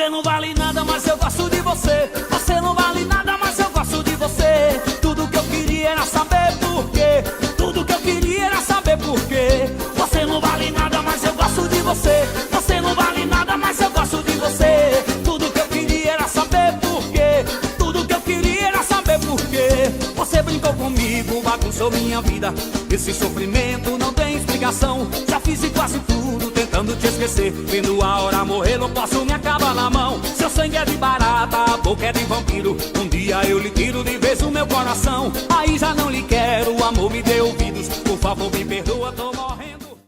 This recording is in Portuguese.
Você não vale nada, mas eu gosto de você. Você não vale nada, mas eu gosto de você. Tudo que eu queria era saber por quê. Tudo que eu queria era saber por quê. Você não vale nada, mas eu gosto de você. Você não vale nada, mas eu gosto de você. Tudo que eu queria era saber por quê. Tudo que eu queria era saber por quê. Você brincou comigo, bagunçou minha vida. Esse sofrimento não tem explicação. Já fiz quase tudo tentando te esquecer. Vendo a hora morrer, não posso me acabar na mão. Seu sangue é de barata, a boca é de vampiro. Um dia eu lhe tiro de vez o meu coração. Aí já não lhe quero, o amor me dê ouvidos. Por favor me perdoa, tô morrendo.